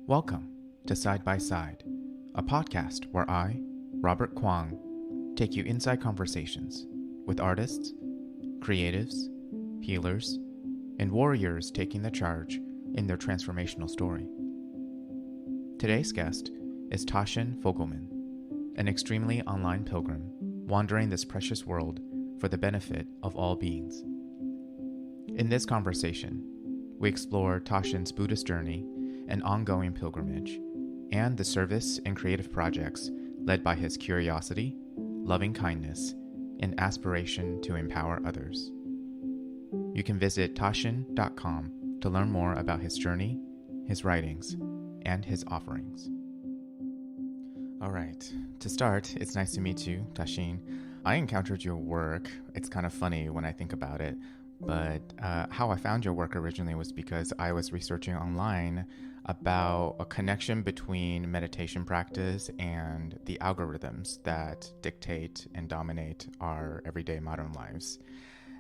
Welcome to Side by Side, a podcast where I, Robert Kwong, take you inside conversations with artists, creatives, healers, and warriors taking the charge in their transformational story. Today's guest is Tasshin Fogleman, an extremely online pilgrim wandering this precious world for the benefit of all beings. In this conversation, we explore Tasshin's Buddhist journey and ongoing pilgrimage, and the service and creative projects led by his curiosity, loving kindness, and aspiration to empower others. You can visit tasshin.com to learn more about his journey, his writings, and his offerings. All right, to start, it's nice to meet you, Tasshin. I encountered your work. It's kind of funny when I think about it, but how I found your work originally was because I was researching online about a connection between meditation practice and the algorithms that dictate and dominate our everyday modern lives.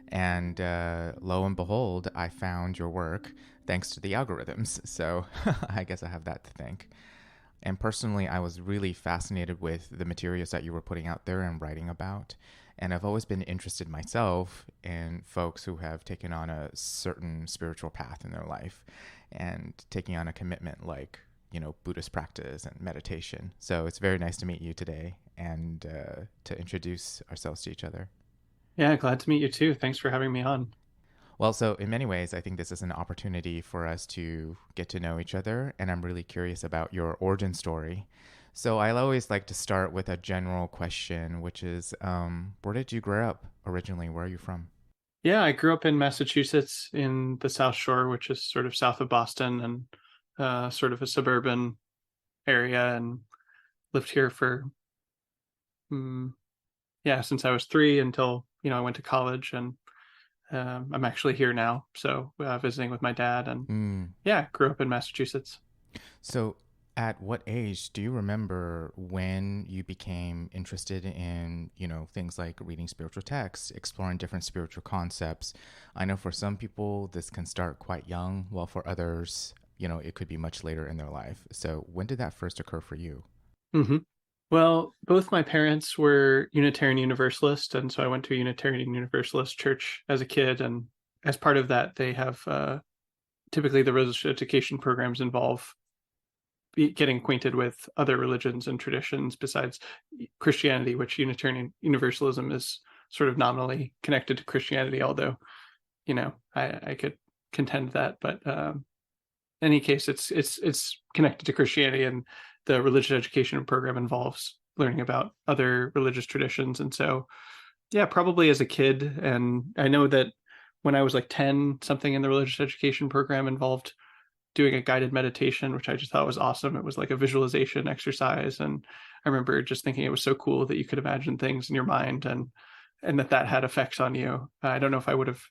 And lo and behold, I found your work thanks to the algorithms. So I guess I have that to thank. And personally, I was really fascinated with the materials that you were putting out there and writing about. And I've always been interested myself in folks who have taken on a certain spiritual path in their life and taking on a commitment like, Buddhist practice and meditation. So it's very nice to meet you today and to introduce ourselves to each other. Yeah, glad to meet you too. Thanks for having me on. Well, so in many ways, I think this is an opportunity for us to get to know each other. And I'm really curious about your origin story. So I always like to start with a general question, which is, where did you grow up originally? Where are you from? Yeah, I grew up in Massachusetts in the South Shore, which is sort of south of Boston and sort of a suburban area, and lived here for, since I was 3 until, I went to college, and I'm actually here now. So visiting with my dad, and Mm. yeah, grew up in Massachusetts. So at what age do you remember when you became interested in, things like reading spiritual texts, exploring different spiritual concepts? I know for some people this can start quite young, while for others, it could be much later in their life. So when did that first occur for you? hmm Well, both my parents were Unitarian Universalist, and so I went to a Unitarian Universalist church as a kid. And as part of that, they have typically the religious education programs involve getting acquainted with other religions and traditions besides Christianity, which Unitarian Universalism is sort of nominally connected to Christianity, although, I could contend that. But in any case, it's connected to Christianity, and the religious education program involves learning about other religious traditions. And so, yeah, probably as a kid. And I know that when I was like 10, something in the religious education program involved doing a guided meditation, which I just thought was awesome. It was like a visualization exercise. And I remember just thinking it was so cool that you could imagine things in your mind, and that had effects on you. I don't know if I would have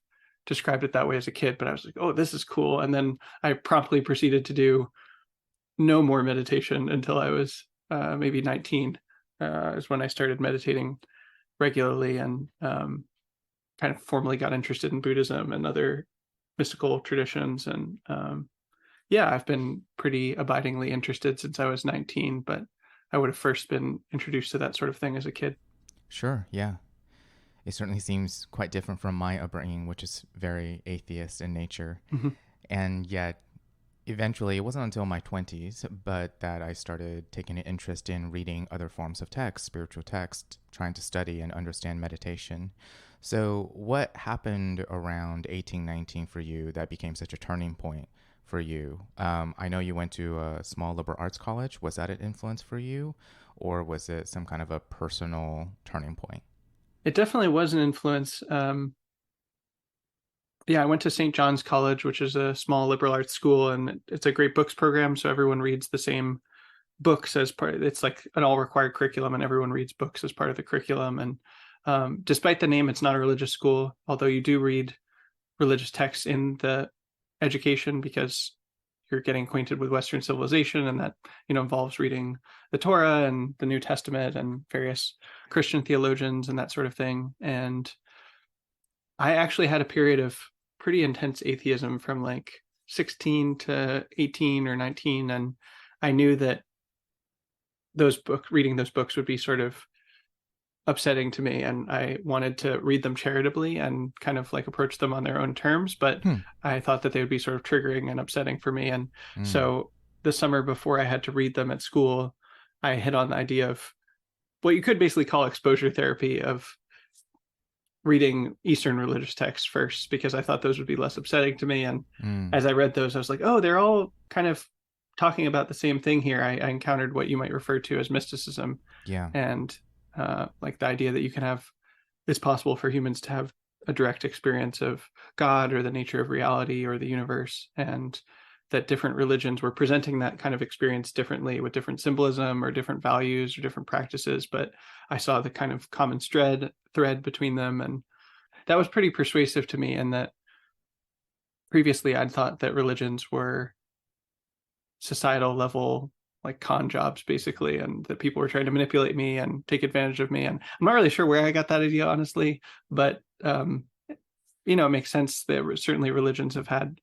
described it that way as a kid, but I was like, oh, this is cool. And then I promptly proceeded to do no more meditation until I was maybe 19, is when I started meditating regularly, and kind of formally got interested in Buddhism and other mystical traditions. And yeah, I've been pretty abidingly interested since I was 19, but I would have first been introduced to that sort of thing as a kid. Sure, yeah. It certainly seems quite different from my upbringing, which is very atheist in nature. Mm-hmm. And yet, eventually, it wasn't until my 20s, but that I started taking an interest in reading other forms of text, spiritual text, trying to study and understand meditation. So, what happened around 18, 19 for you that became such a turning point for you? I know you went to a small liberal arts college. Was that an influence for you, or was it some kind of a personal turning point? It definitely was an influence. Yeah, I went to St. John's College, which is a small liberal arts school, and it's a great books program. So everyone reads the same books as part. It's like an all required curriculum, and everyone reads books as part of the curriculum. And despite the name, it's not a religious school, although you do read religious texts in the education because you're getting acquainted with Western civilization, and that involves reading the Torah and the New Testament and various Christian theologians and that sort of thing. And I actually had a period of pretty intense atheism from like 16 to 18 or 19, and I knew that reading those books would be sort of upsetting to me, and I wanted to read them charitably and kind of like approach them on their own terms, but Hmm. I thought that they would be sort of triggering and upsetting for me. And Mm. so the summer before I had to read them at school, I hit on the idea of what you could basically call exposure therapy, of reading Eastern religious texts first, because I thought those would be less upsetting to me. And Mm. as I read those, I was like, oh, they're all kind of talking about the same thing here. I encountered what you might refer to as mysticism, Yeah. and like the idea that it's possible for humans to have a direct experience of God or the nature of reality or the universe, and that different religions were presenting that kind of experience differently with different symbolism or different values or different practices. But I saw the kind of common thread between them, and that was pretty persuasive to me. And that previously I'd thought that religions were societal level, like con jobs basically, and that people were trying to manipulate me and take advantage of me. And I'm not really sure where I got that idea, honestly, but it makes sense that certainly religions have had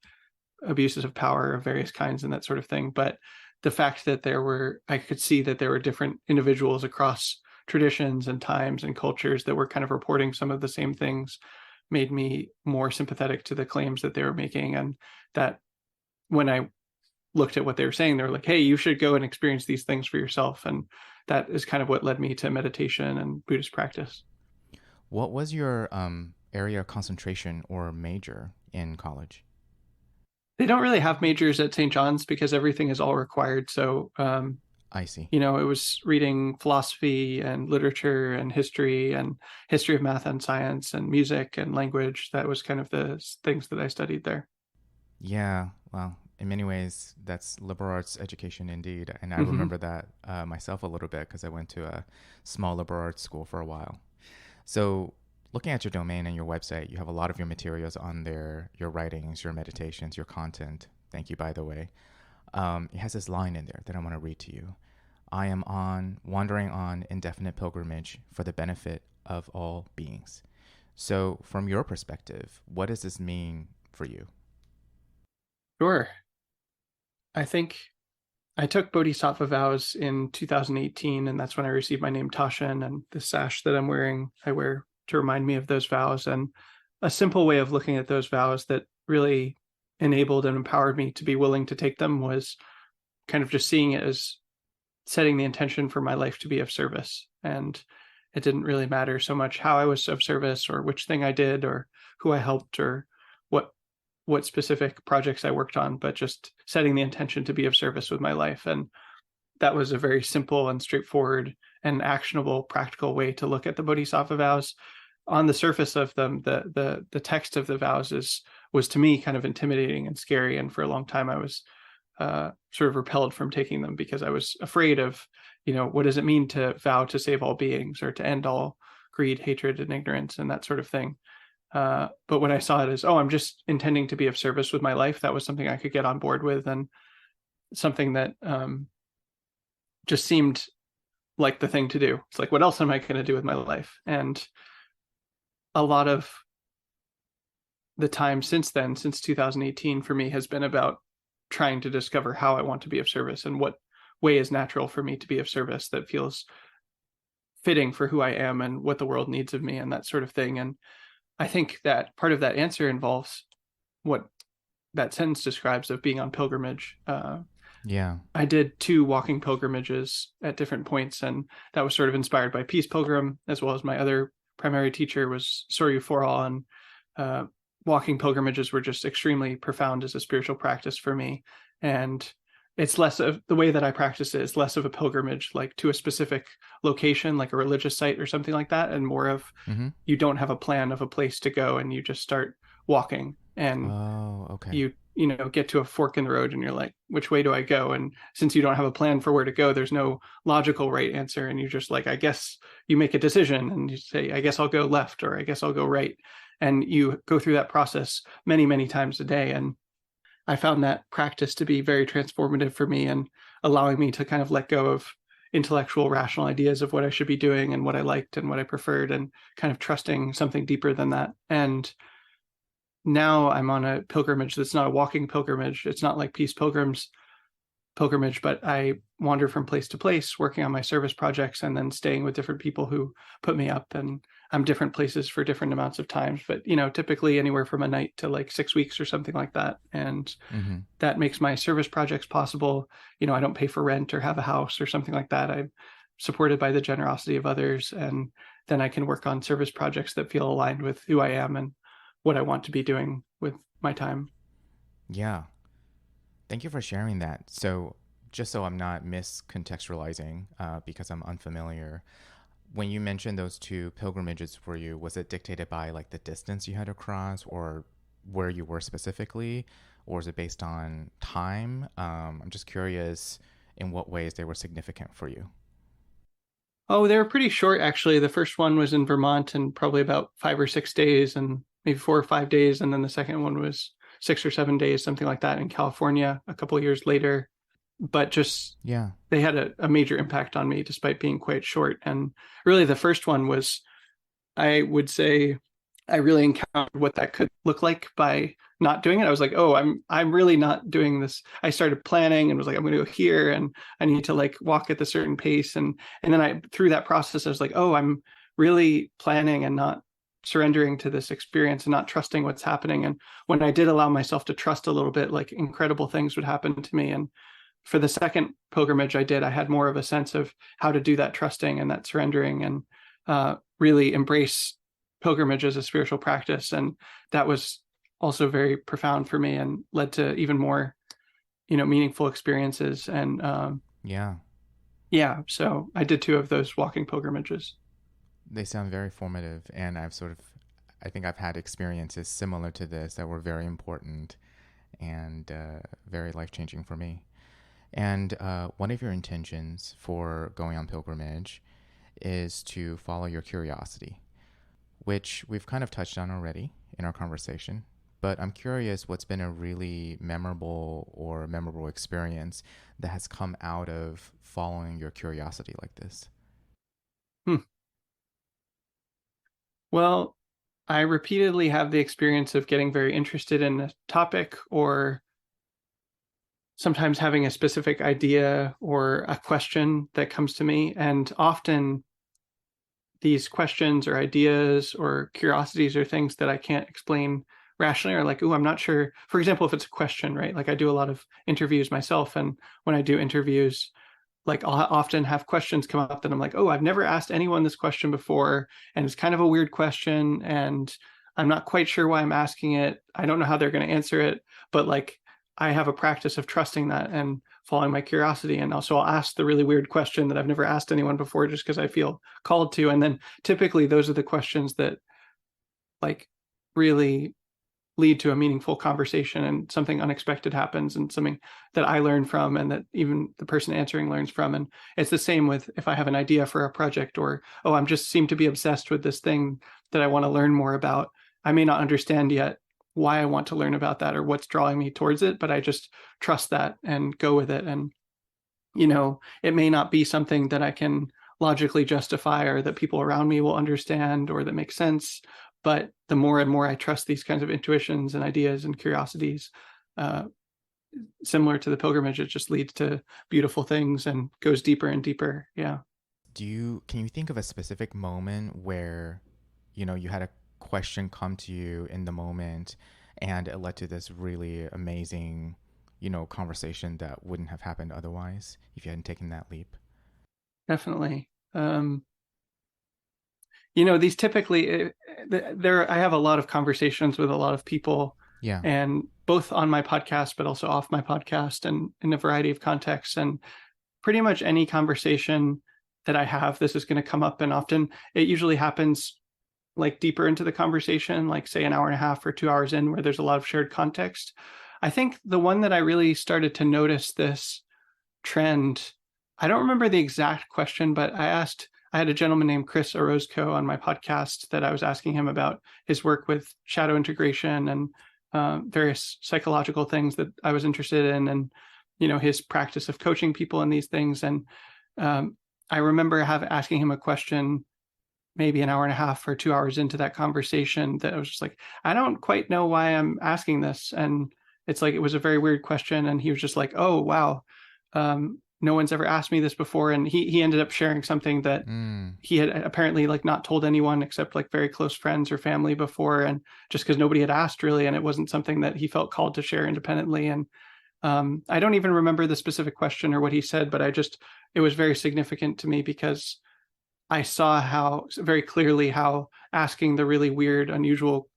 abuses of power of various kinds and that sort of thing. But the fact that I could see that there were different individuals across traditions and times and cultures that were kind of reporting some of the same things made me more sympathetic to the claims that they were making. And that when I looked at what they were saying, they were like, hey, you should go and experience these things for yourself. And that is kind of what led me to meditation and Buddhist practice. What was your area of concentration or major in college? They don't really have majors at St. John's because everything is all required. So, I see. it was reading philosophy and literature and history of math and science and music and language. That was kind of the things that I studied there. Yeah, well, in many ways, that's liberal arts education indeed. And I Mm-hmm. remember that myself a little bit because I went to a small liberal arts school for a while. So, looking at your domain and your website, you have a lot of your materials on there, your writings, your meditations, your content. Thank you, by the way. It has this line in there that I want to read to you. I am wandering on indefinite pilgrimage for the benefit of all beings. So, from your perspective, what does this mean for you? Sure. I think I took Bodhisattva vows in 2018, and that's when I received my name Tasshin, and the sash that I wear to remind me of those vows. And a simple way of looking at those vows that really enabled and empowered me to be willing to take them was kind of just seeing it as setting the intention for my life to be of service. And it didn't really matter so much how I was of service or which thing I did or who I helped or what specific projects I worked on, but just setting the intention to be of service with my life. And that was a very simple and straightforward and actionable, practical way to look at the Bodhisattva vows. On the surface of them, the text of the vows was to me kind of intimidating and scary. And for a long time, I was sort of repelled from taking them because I was afraid of, what does it mean to vow to save all beings or to end all greed, hatred, and ignorance and that sort of thing. But when I saw it as, I'm just intending to be of service with my life, that was something I could get on board with, and something that just seemed like the thing to do. It's like, what else am I going to do with my life? And a lot of the time since then, since 2018, for me has been about trying to discover how I want to be of service and what way is natural for me to be of service that feels fitting for who I am and what the world needs of me and that sort of thing. And I think that part of that answer involves what that sentence describes of being on pilgrimage. Yeah. I did 2 walking pilgrimages at different points, and that was sort of inspired by Peace Pilgrim, as well as my other primary teacher was Soryu Foral. And walking pilgrimages were just extremely profound as a spiritual practice for me. And it's less of the way that I practice it is less of a pilgrimage, like to a specific location, like a religious site or something like that, and more of Mm-hmm. you don't have a plan of a place to go and you just start walking, and Oh, okay. you get to a fork in the road and you're like, which way do I go? And since you don't have a plan for where to go, there's no logical right answer, and you're just like, I guess you make a decision and you say, I guess I'll go left or I guess I'll go right, and you go through that process many, many times a day. And I found that practice to be very transformative for me and allowing me to kind of let go of intellectual, rational ideas of what I should be doing and what I liked and what I preferred, and kind of trusting something deeper than that. And now I'm on a pilgrimage that's not a walking pilgrimage. It's not like Peace Pilgrims. pilgrimage, but I wander from place to place working on my service projects and then staying with different people who put me up, and I'm different places for different amounts of times, but typically anywhere from a night to like 6 weeks or something like that. And Mm-hmm. that makes my service projects possible. I don't pay for rent or have a house or something like that. I'm supported by the generosity of others, and then I can work on service projects that feel aligned with who I am and what I want to be doing with my time. Yeah. Thank you for sharing that. So, just so I'm not miscontextualizing, because I'm unfamiliar, when you mentioned those two pilgrimages for you, was it dictated by like the distance you had to cross or where you were specifically, or is it based on time? I'm just curious in what ways they were significant for you. Oh, they were pretty short, actually. The first one was in Vermont and probably about 5 or 6 days, and maybe 4 or 5 days. And then the second one was 6 or 7 days, something like that, in California a couple of years later. But just Yeah. they had a major impact on me despite being quite short. And really, the first one was, I would say, I really encountered what that could look like by not doing it. I was like, oh, I'm really not doing this. I started planning and was like, I'm going to go here and I need to like walk at a certain pace. And then through that process, I was like, oh, I'm really planning and not surrendering to this experience and not trusting what's happening. And when I did allow myself to trust a little bit, like incredible things would happen to me. And for the second pilgrimage I had more of a sense of how to do that trusting and that surrendering, and really embrace pilgrimage as a spiritual practice. And that was also very profound for me and led to even more, meaningful experiences. And Yeah. yeah, so I did two of those walking pilgrimages. They sound very formative, and I think I've had experiences similar to this that were very important and very life changing for me. And one of your intentions for going on pilgrimage is to follow your curiosity, which we've kind of touched on already in our conversation. But I'm curious what's been a really memorable experience that has come out of following your curiosity like this. Hmm. Well, I repeatedly have the experience of getting very interested in a topic, or sometimes having a specific idea or a question that comes to me. And often these questions or ideas or curiosities are things that I can't explain rationally, or like, oh, I'm not sure. For example, if it's a question, right? Like I do a lot of interviews myself. And when I do interviews, like I'll often have questions come up that I'm like, oh, I've never asked anyone this question before. And it's kind of a weird question. And I'm not quite sure why I'm asking it. I don't know how they're going to answer it. But like I have a practice of trusting that and following my curiosity. And also I'll ask the really weird question that I've never asked anyone before just because I feel called to. And then typically those are the questions that like really lead to a meaningful conversation, and something unexpected happens and something that I learn from and that even the person answering learns from. And it's the same with if I have an idea for a project, or, oh, I'm just seem to be obsessed with this thing that I want to learn more about. I may not understand yet why I want to learn about that or what's drawing me towards it, but I just trust that and go with it. And, it may not be something that I can logically justify or that people around me will understand or that makes sense. But the more and more I trust these kinds of intuitions and ideas and curiosities, uh, similar to the pilgrimage, it just leads to beautiful things and goes deeper and deeper. Yeah. Can you think of a specific moment where, you had a question come to you in the moment and it led to this really amazing, conversation that wouldn't have happened otherwise if you hadn't taken that leap? Definitely. These typically, I have a lot of conversations with a lot of people, Yeah. and both on my podcast, but also off my podcast and in a variety of contexts. And pretty much any conversation that I have, this is going to come up. And often it usually happens like deeper into the conversation, like say an hour and a half or 2 hours in, where there's a lot of shared context. I think the one that I really started to notice this trend, I don't remember the exact question, but I had a gentleman named Chris Orozco on my podcast that I was asking him about his work with shadow integration and various psychological things that I was interested in, and his practice of coaching people in these things. And I remember asking him a question maybe an hour and a half or 2 hours into that conversation that I was just like, I don't quite know why I'm asking this. And it's like, it was a very weird question. And he was just like, oh, wow, no one's ever asked me this before. And he ended up sharing something that he had apparently like not told anyone except like very close friends or family before, and just because nobody had asked really, and it wasn't something that he felt called to share independently. And I don't even remember the specific question or what he said, but it was very significant to me because I saw how very clearly how asking the really weird, unusual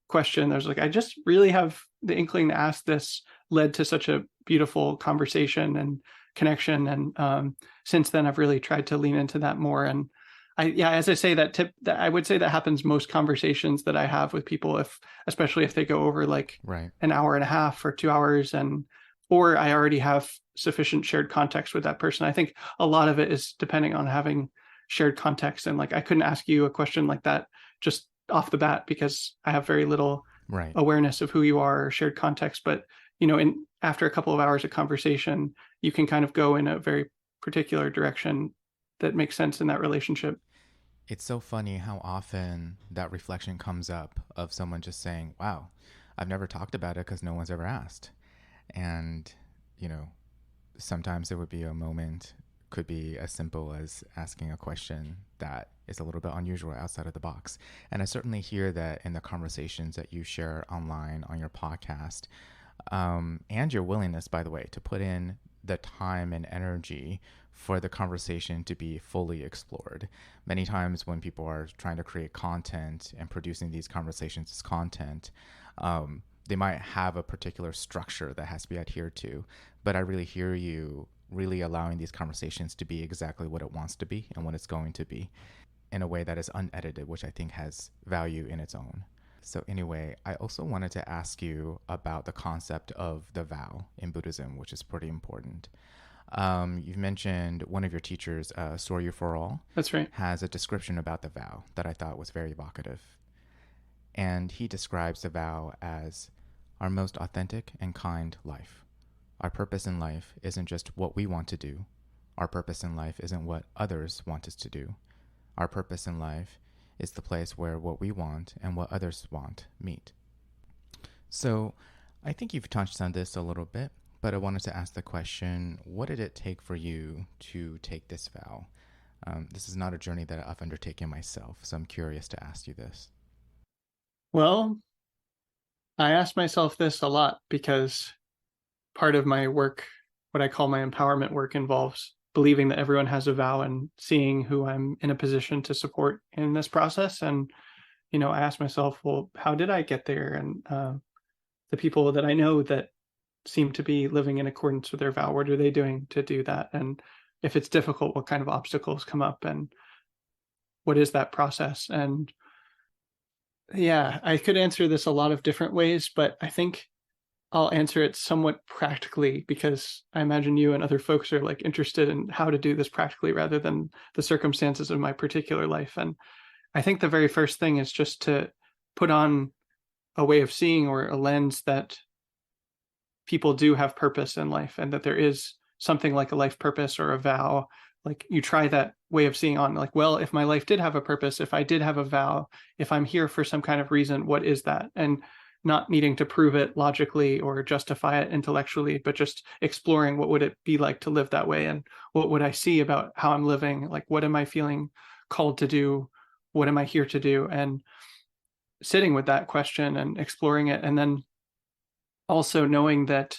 question, I was like, I just really have the inkling to ask this, led to such a beautiful conversation and connection. And since then, I've really tried to lean into that more. And as I say, that I would say that happens most conversations that I have with people, especially if they go over like an hour and a half or 2 hours, or I already have sufficient shared context with that person. I think a lot of it is depending on having shared context. And like, I couldn't ask you a question like that just off the bat because I have very little awareness of who you are or shared context. But, after a couple of hours of conversation, you can kind of go in a very particular direction that makes sense in that relationship. It's so funny how often that reflection comes up of someone just saying, wow, I've never talked about it because no one's ever asked. And, sometimes there would be a moment, could be as simple as asking a question that is a little bit unusual outside of the box. And I certainly hear that in the conversations that you share online on your podcast, and your willingness, by the way, to put in the time and energy for the conversation to be fully explored. Many times when people are trying to create content and producing these conversations as content, they might have a particular structure that has to be adhered to. But I really hear you really allowing these conversations to be exactly what it wants to be and what it's going to be in a way that is unedited, which I think has value in its own. So anyway, I also wanted to ask you about the concept of the vow in Buddhism, which is pretty important. You've mentioned one of your teachers, Soryu for All. That's right. Has a description about the vow that I thought was very evocative. And he describes the vow as our most authentic and kind life. Our purpose in life isn't just what we want to do. Our purpose in life isn't what others want us to do. Our purpose in life is the place where what we want and what others want meet. So I think you've touched on this a little bit, but I wanted to ask the question, what did it take for you to take this vow? This is not a journey that I've undertaken myself, so I'm curious to ask you this. Well, I ask myself this a lot because part of my work, what I call my empowerment work, involves believing that everyone has a vow and seeing who I'm in a position to support in this process. And, I ask myself, well, how did I get there? And the people that I know that seem to be living in accordance with their vow, what are they doing to do that? And if it's difficult, what kind of obstacles come up and what is that process? And yeah, I could answer this a lot of different ways, but I think I'll answer it somewhat practically because I imagine you and other folks are like interested in how to do this practically rather than the circumstances of my particular life. And I think the very first thing is just to put on a way of seeing or a lens that people do have purpose in life and that there is something like a life purpose or a vow. Like you try that way of seeing on like, well, if my life did have a purpose, if I did have a vow, if I'm here for some kind of reason, what is that? And not needing to prove it logically or justify it intellectually, but just exploring what would it be like to live that way and what would I see about how I'm living? Like, what am I feeling called to do? What am I here to do? And sitting with that question and exploring it. And then also knowing that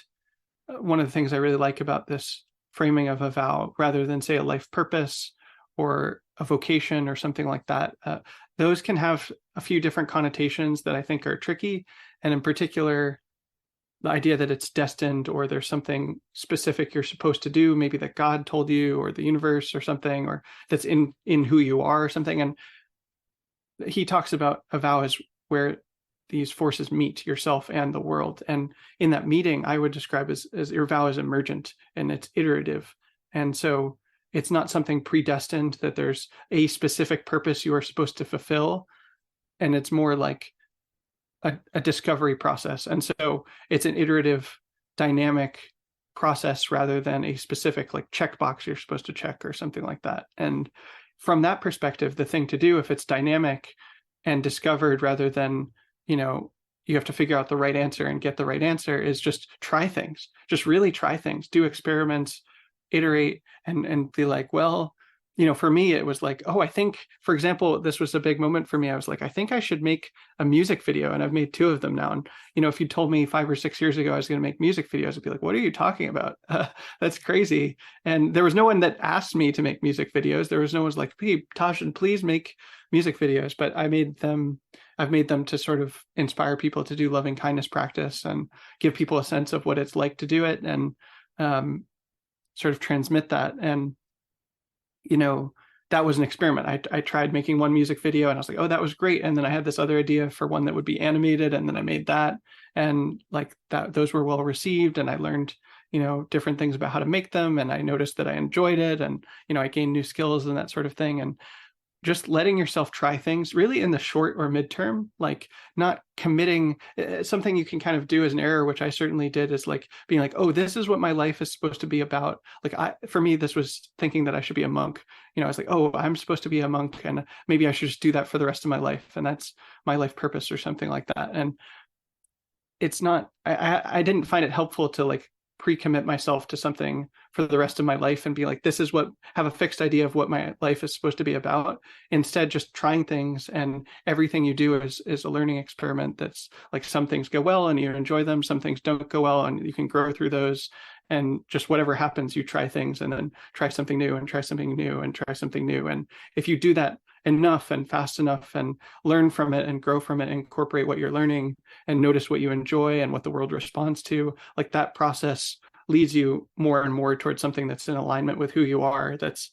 one of the things I really like about this framing of a vow, rather than say a life purpose or a vocation or something like that, those can have a few different connotations that I think are tricky. And in particular, the idea that it's destined or there's something specific you're supposed to do, maybe that God told you or the universe or something, or that's in who you are or something. And he talks about a vow as where these forces meet yourself and the world. And in that meeting, I would describe as your vow is emergent and it's iterative. And so it's not something predestined that there's a specific purpose you are supposed to fulfill. And it's more like a discovery process. And so it's an iterative, dynamic process rather than a specific like checkbox you're supposed to check or something like that. And from that perspective, the thing to do, if it's dynamic and discovered rather than, you have to figure out the right answer and get the right answer, is just try things, just really try things, do experiments, iterate and be like, well, for me, it was like, oh, I think, for example, this was a big moment for me. I was like, I think I should make a music video. And I've made 2 of them now. And, if you told me 5 or 6 years ago I was going to make music videos, I'd be like, what are you talking about? That's crazy. And there was no one that asked me to make music videos. There was no one's like, hey, Tasshin, please make music videos. But I've made them to sort of inspire people to do loving kindness practice and give people a sense of what it's like to do it, and sort of transmit that. And that was an experiment. I tried making one music video and I was like, oh, that was great. And then I had this other idea for one that would be animated. And then I made that, and like that, those were well received. And I learned, different things about how to make them. And I noticed that I enjoyed it. And, I gained new skills and that sort of thing. And just letting yourself try things really in the short or midterm, like not committing. Something you can kind of do as an error, which I certainly did, is like being like, oh, this is what my life is supposed to be about. Like for me, this was thinking that I should be a monk. I was like, oh, I'm supposed to be a monk, and maybe I should just do that for the rest of my life. And that's my life purpose or something like that. And it's not, I didn't find it helpful to like pre-commit myself to something for the rest of my life and be like, this is what, have a fixed idea of what my life is supposed to be about. Instead, just trying things, and everything you do is a learning experiment. That's like, some things go well and you enjoy them, some things don't go well and you can grow through those. And just whatever happens, you try things and then try something new and try something new and try something new. And if you do that enough and fast enough and learn from it and grow from it, incorporate what you're learning and notice what you enjoy and what the world responds to, like that process leads you more and more towards something that's in alignment with who you are. That's,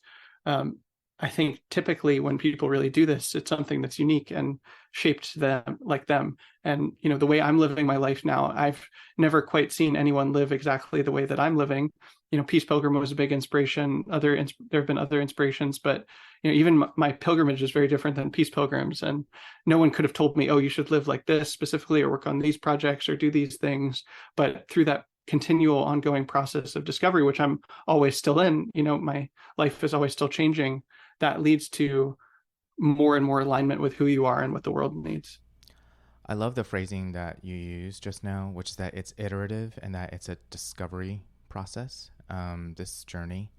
I think typically when people really do this, it's something that's unique and shaped them like them. And, the way I'm living my life now, I've never quite seen anyone live exactly the way that I'm living. Peace Pilgrim was a big inspiration. There have been other inspirations, but even my pilgrimage is very different than Peace Pilgrim's. And no one could have told me, oh, you should live like this specifically, or work on these projects, or do these things. But through that continual ongoing process of discovery, which I'm always still in, my life is always still changing, that leads to more and more alignment with who you are and what the world needs. I love the phrasing that you used just now, which is that it's iterative and that it's a discovery process, this journey.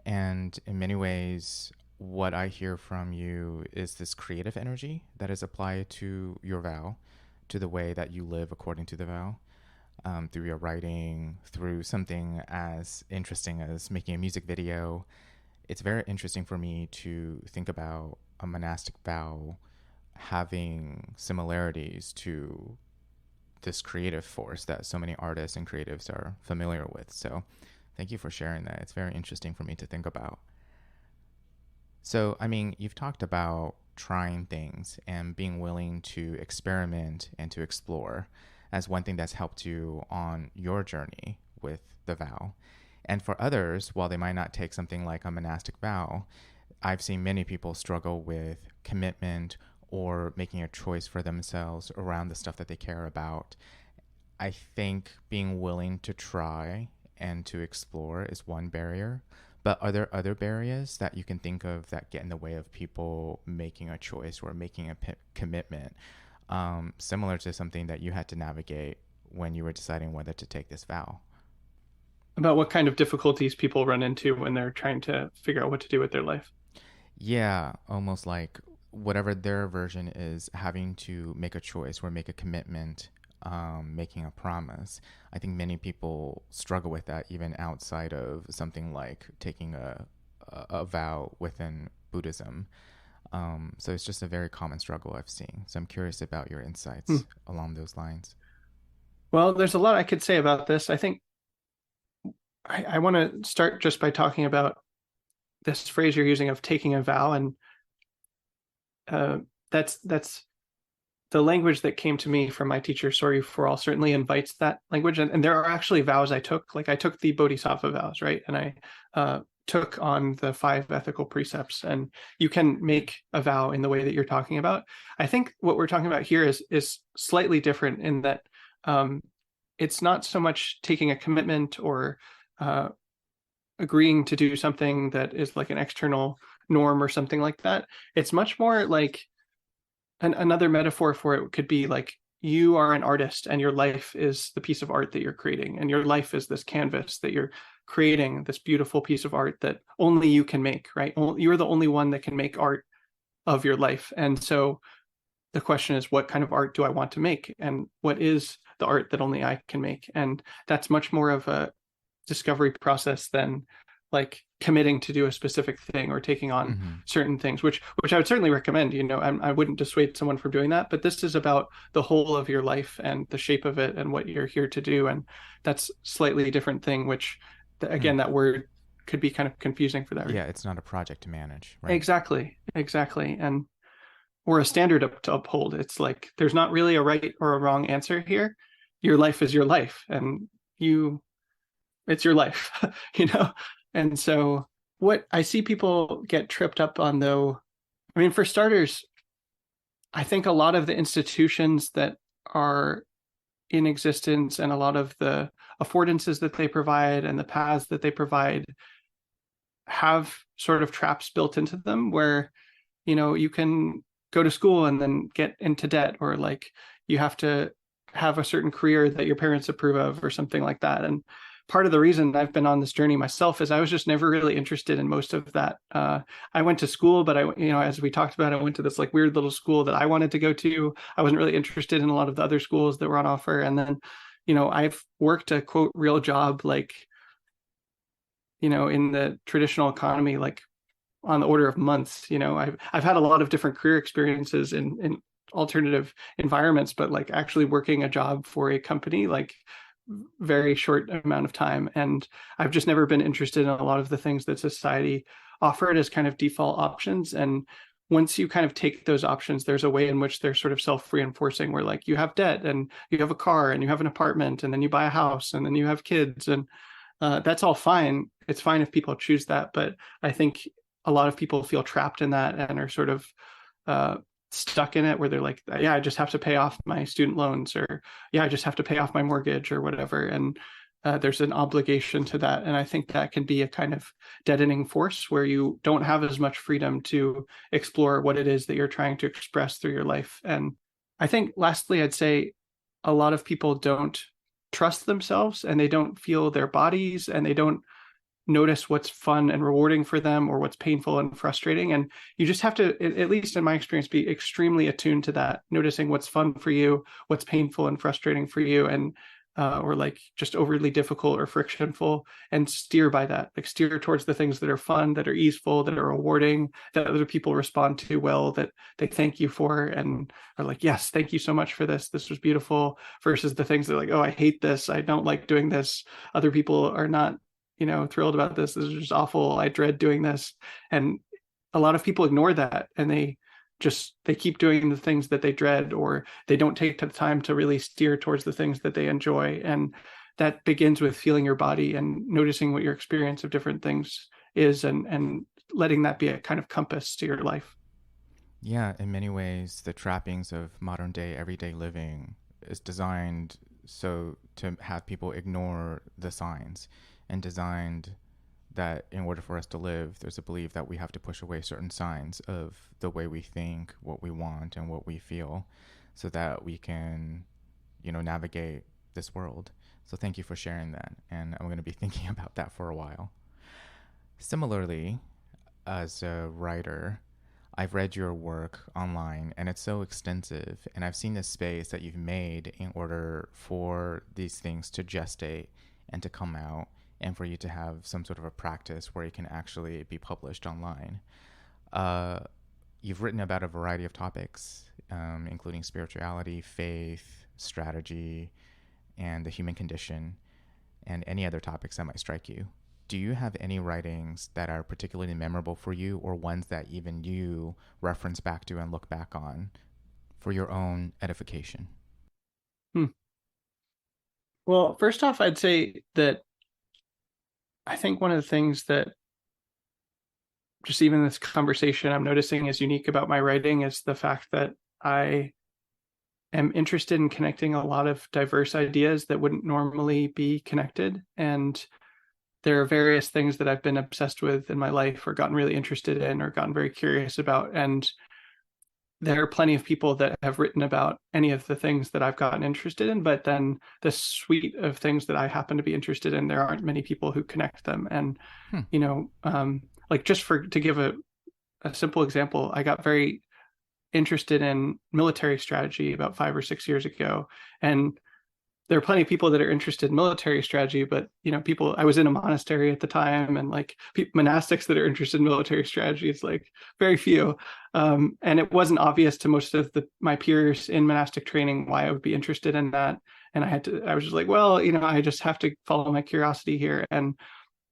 And in many ways, what I hear from you is this creative energy that is applied to your vow, to the way that you live according to the vow, through your writing, through something as interesting as making a music video. It's very interesting for me to think about a monastic vow having similarities to this creative force that so many artists and creatives are familiar with. So thank you for sharing that. It's very interesting for me to think about. So, you've talked about trying things and being willing to experiment and to explore as one thing that's helped you on your journey with the vow. And for others, while they might not take something like a monastic vow, I've seen many people struggle with commitment or making a choice for themselves around the stuff that they care about. I think being willing to try and to explore is one barrier, but are there other barriers that you can think of that get in the way of people making a choice or making a commitment, similar to something that you had to navigate when you were deciding whether to take this vow? About what kind of difficulties people run into when they're trying to figure out what to do with their life. Yeah, almost like whatever their version is, having to make a choice or make a commitment, making a promise. I think many people struggle with that even outside of something like taking a vow within Buddhism. So it's just a very common struggle I've seen. So I'm curious about your insights along those lines. Well, there's a lot I could say about this. I think I want to start just by talking about this phrase you're using of taking a vow. And that's the language that came to me from my teacher, Soryu For All, certainly invites that language. And there are actually vows I took. Like I took the Bodhisattva vows, right? And I took on the 5 ethical precepts. And you can make a vow in the way that you're talking about. I think what we're talking about here is slightly different in that it's not so much taking a commitment or agreeing to do something that is like an external norm or something like that. It's much more like another metaphor for it could be like, you are an artist and your life is the piece of art that you're creating, and your life is this canvas that you're creating this beautiful piece of art that only you can make, right? You're the only one that can make art of your life. And so the question is, what kind of art do I want to make? And what is the art that only I can make? And that's much more of a discovery process than like committing to do a specific thing or taking on certain things, which I would certainly recommend. I wouldn't dissuade someone from doing that, but this is about the whole of your life and the shape of it and what you're here to do. And that's slightly different thing, which again, that word could be kind of confusing for that reason. Yeah, it's not a project to manage, right? Exactly. And or a standard to uphold. It's like there's not really a right or a wrong answer here. Your life is your life, and it's your life, And so what I see people get tripped up on, though, I mean, for starters, I think a lot of the institutions that are in existence and a lot of the affordances that they provide and the paths that they provide have sort of traps built into them where, you can go to school and then get into debt, or like you have to have a certain career that your parents approve of or something like that. And part of the reason I've been on this journey myself is I was just never really interested in most of that. I went to school, but as we talked about, I went to this like weird little school that I wanted to go to. I wasn't really interested in a lot of the other schools that were on offer. And then, I've worked a quote real job, like, in the traditional economy, like on the order of months. I've had a lot of different career experiences in alternative environments, but like actually working a job for a company, like very short amount of time. And I've just never been interested in a lot of the things that society offered as kind of default options. And once you kind of take those options, there's a way in which they're sort of self-reinforcing, where like you have debt and you have a car and you have an apartment and then you buy a house and then you have kids, and that's all fine. It's fine if people choose that, but I think a lot of people feel trapped in that and are sort of stuck in it, where they're like, yeah, I just have to pay off my student loans, or yeah, I just have to pay off my mortgage or whatever. And there's an obligation to that. And I think that can be a kind of deadening force where you don't have as much freedom to explore what it is that you're trying to express through your life. And I think lastly, I'd say a lot of people don't trust themselves, and they don't feel their bodies, and they don't notice what's fun and rewarding for them or what's painful and frustrating. And you just have to, at least in my experience, be extremely attuned to that, noticing what's fun for you, what's painful and frustrating for you, and or like just overly difficult or frictionful, and steer by that. Like steer towards the things that are fun, that are easeful, that are rewarding, that other people respond to well, that they thank you for and are like, yes, thank you so much for this. This was beautiful, versus the things that are like, oh, I hate this. I don't like doing this. Other people are not thrilled about this. This is just awful. I dread doing this. And a lot of people ignore that, and they keep doing the things that they dread, or they don't take the time to really steer towards the things that they enjoy. And that begins with feeling your body and noticing what your experience of different things is, and letting that be a kind of compass to your life. Yeah, in many ways, the trappings of modern day everyday living is designed so to have people ignore the signs, and designed that in order for us to live, there's a belief that we have to push away certain signs of the way we think, what we want, and what we feel, so that we can, navigate this world. So thank you for sharing that. And I'm going to be thinking about that for a while. Similarly, as a writer, I've read your work online, and it's so extensive, and I've seen the space that you've made in order for these things to gestate and to come out, and for you to have some sort of a practice where it can actually be published online. You've written about a variety of topics, including spirituality, faith, strategy, and the human condition, and any other topics that might strike you. Do you have any writings that are particularly memorable for you, or ones that even you reference back to and look back on for your own edification? Well, first off, I'd say that I think one of the things that just even this conversation I'm noticing is unique about my writing is the fact that I am interested in connecting a lot of diverse ideas that wouldn't normally be connected. And there are various things that I've been obsessed with in my life, or gotten really interested in, or gotten very curious about. And there are plenty of people that have written about any of the things that I've gotten interested in, but then the suite of things that I happen to be interested in, there aren't many people who connect them. And, Hmm. like just to give a simple example, I got very interested in military strategy about 5 or 6 years ago. And there are plenty of people that are interested in military strategy, but people, I was in a monastery at the time, and like monastics that are interested in military strategy, it's like very few. And it wasn't obvious to most of my peers in monastic training why I would be interested in that. And I was just like, well, I just have to follow my curiosity here. And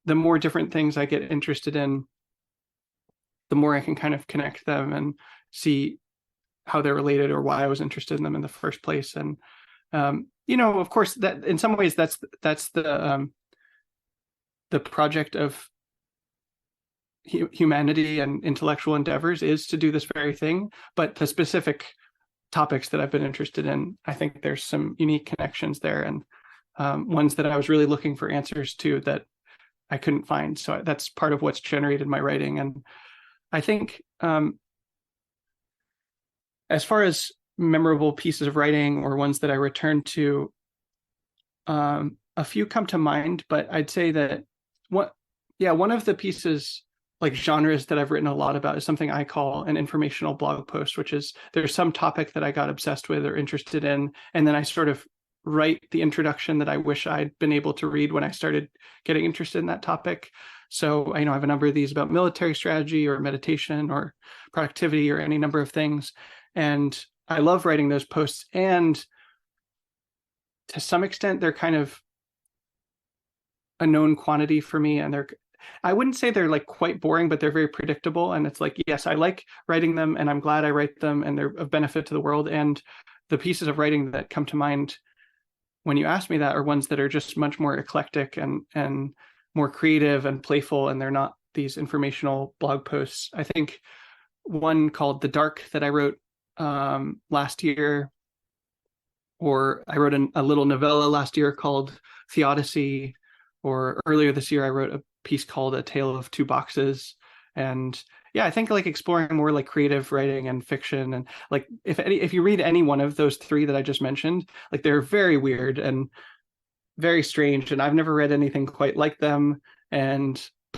the more different things I get interested in, the more I can kind of connect them and see how they're related or why I was interested in them in the first place. And of course, that in some ways that's the project of humanity and intellectual endeavors, is to do this very thing. But the specific topics that I've been interested in, I think there's some unique connections there, and ones that I was really looking for answers to that I couldn't find. So that's part of what's generated my writing. And I think as far as memorable pieces of writing or ones that I return to, a few come to mind, but I'd say that one of the pieces, like genres that I've written a lot about, is something I call an informational blog post, which is there's some topic that I got obsessed with or interested in, and then I sort of write the introduction that I wish I'd been able to read when I started getting interested in that topic. So I have a number of these about military strategy or meditation or productivity or any number of things. And I love writing those posts. And to some extent, they're kind of a known quantity for me. And I wouldn't say they're like quite boring, but they're very predictable. And it's like, yes, I like writing them and I'm glad I write them and they're of benefit to the world. And the pieces of writing that come to mind when you ask me that are ones that are just much more eclectic and more creative and playful. And they're not these informational blog posts. I think one called The Dark that I wrote last year, or I wrote a little novella last year called Theodicy, or earlier this year I wrote a piece called A Tale of Two Boxes. And yeah, I think like exploring more like creative writing and fiction, and like if you read any one of those three that I just mentioned, like they're very weird and very strange, and I've never read anything quite like them.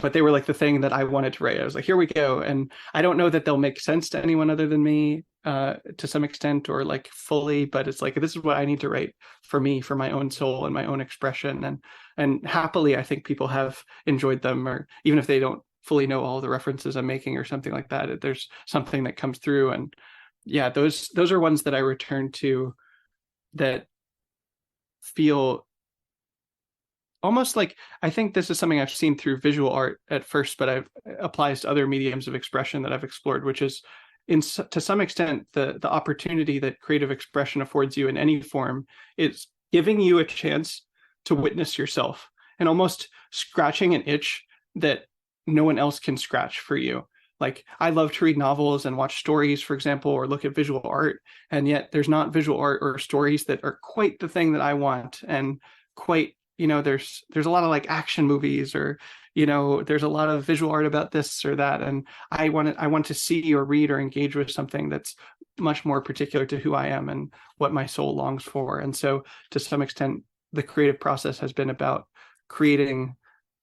But they were like the thing that I wanted to write. I was like, here we go. And I don't know that they'll make sense to anyone other than me to some extent, or like fully, but it's like, this is what I need to write for me, for my own soul and my own expression. And happily, I think people have enjoyed them, or even if they don't fully know all the references I'm making or something like that, there's something that comes through. And yeah, those are ones that I return to that feel almost like, I think this is something I've seen through visual art at first, but it applies to other mediums of expression that I've explored, which is to some extent the opportunity that creative expression affords you in any form is giving you a chance to witness yourself and almost scratching an itch that no one else can scratch for you. Like, I love to read novels and watch stories, for example, or look at visual art, and yet there's not visual art or stories that are quite the thing that I want. And quite, there's a lot of like action movies, or there's a lot of visual art about this or that, and I want to see or read or engage with something that's much more particular to who I am and what my soul longs for. And so to some extent, the creative process has been about creating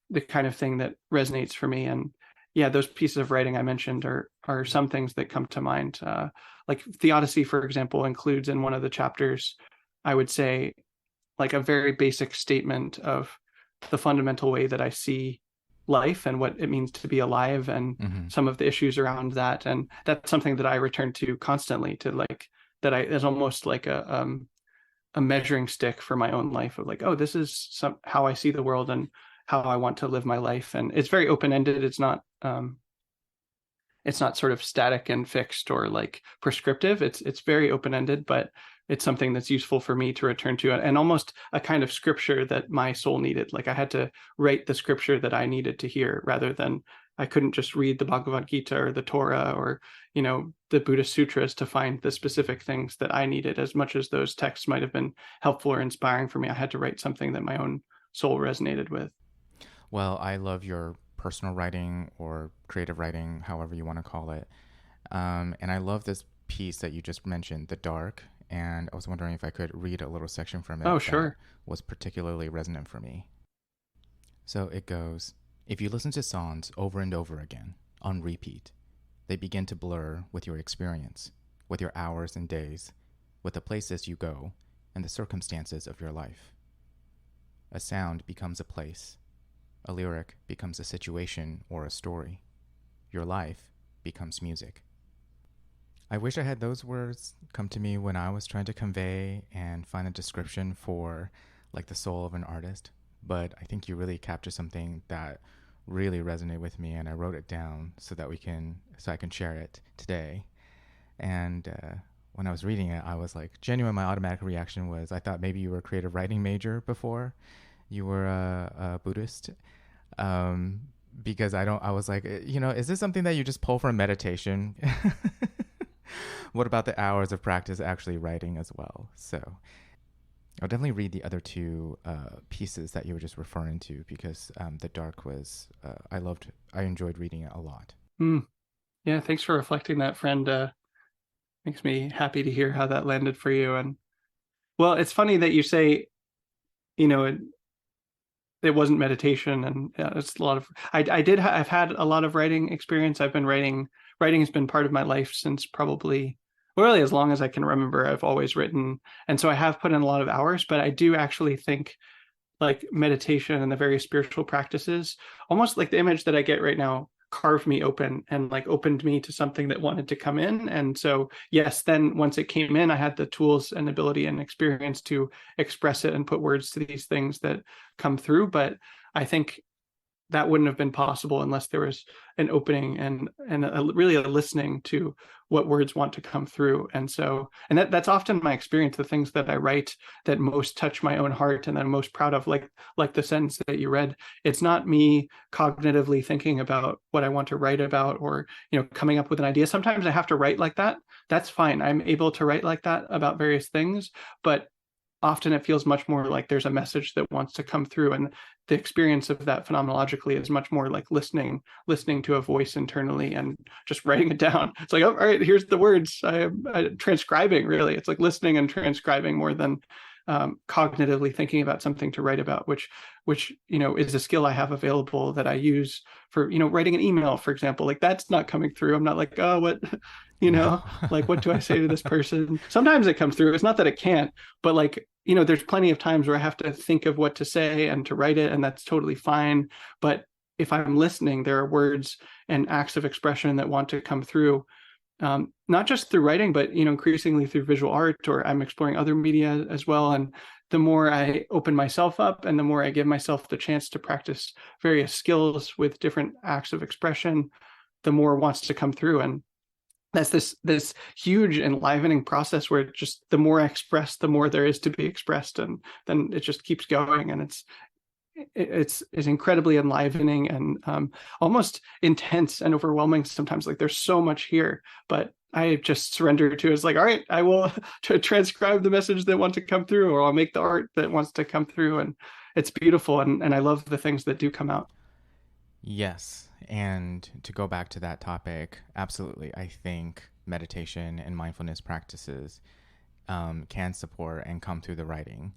the kind of thing that resonates for me. And yeah, those pieces of writing I mentioned are some things that come to mind. Like Theodicy, for example, includes in one of the chapters, I would say, like a very basic statement of the fundamental way that I see life and what it means to be alive, and some of the issues around that. And that's something that I return to constantly, to like that is almost like a measuring stick for my own life of like, oh, this is how I see the world and how I want to live my life. And it's very open-ended. It's not sort of static and fixed or like prescriptive. It's very open-ended, but it's something that's useful for me to return to, and almost a kind of scripture that my soul needed. Like, I had to write the scripture that I needed to hear, rather than I couldn't just read the Bhagavad Gita or the Torah or, the Buddhist sutras to find the specific things that I needed. As much as those texts might have been helpful or inspiring for me, I had to write something that my own soul resonated with. Well, I love your personal writing or creative writing, however you want to call it. And I love this piece that you just mentioned, The Dark, and I was wondering if I could read a little section from Oh, it that sure. was particularly resonant for me. So it goes, if you listen to songs over and over again, on repeat, they begin to blur with your experience, with your hours and days, with the places you go, and the circumstances of your life. A sound becomes a place. A lyric becomes a situation or a story. Your life becomes music. I wish I had those words come to me when I was trying to convey and find a description for like the soul of an artist, but I think you really captured something that really resonated with me, and I wrote it down so I can share it today. And when I was reading it, I was like, genuine. My automatic reaction was, I thought maybe you were a creative writing major before you were a Buddhist, um, because I was like, is this something that you just pull from meditation? What about the hours of practice actually writing as well? So I'll definitely read the other two pieces that you were just referring to, because The Dark was, I enjoyed reading it a lot. Mm. Yeah, thanks for reflecting that, friend. Makes me happy to hear how that landed for you. And well, it's funny that you say, you know, it wasn't meditation, and yeah, it's a lot of I've had a lot of writing experience. I've been writing has been part of my life since probably, well, really as long as I can remember. I've always written, and so I have put in a lot of hours, but I do actually think like meditation and the various spiritual practices, almost like the image that I get right now, carved me open and like opened me to something that wanted to come in. And so, yes, then once it came in, I had the tools and ability and experience to express it and put words to these things that come through. But I think that wouldn't have been possible unless there was an opening and really a listening to what words want to come through. And so, and that's often my experience. The things that I write that most touch my own heart and that I'm most proud of, like the sentence that you read, it's not me cognitively thinking about what I want to write about, or coming up with an idea. Sometimes I have to write like that. That's fine. I'm able to write like that about various things, but often it feels much more like there's a message that wants to come through, and the experience of that phenomenologically is much more like listening to a voice internally and just writing it down. It's like, oh, all right, here's the words. I transcribing, really. It's like listening and transcribing more than cognitively thinking about something to write about, which is a skill I have available that I use for writing an email, for example. Like, that's not coming through. I'm not like, oh, what No. like, what do I say to this person? Sometimes it comes through. It's not that it can't, but like, there's plenty of times where I have to think of what to say and to write it, and that's totally fine. But if I'm listening, there are words and acts of expression that want to come through, not just through writing, but increasingly through visual art, or I'm exploring other media as well. And the more I open myself up, and the more I give myself the chance to practice various skills with different acts of expression, the more wants to come through. And that's this huge enlivening process where just the more I express, the more there is to be expressed, and then it just keeps going. And it's incredibly enlivening and almost intense and overwhelming sometimes. Like, there's so much here, but I just surrender to it's like, all right, I will transcribe the message that wants to come through, or I'll make the art that wants to come through. And it's beautiful, and I love the things that do come out. Yes. And to go back to that topic, absolutely. I think meditation and mindfulness practices can support and come through the writing,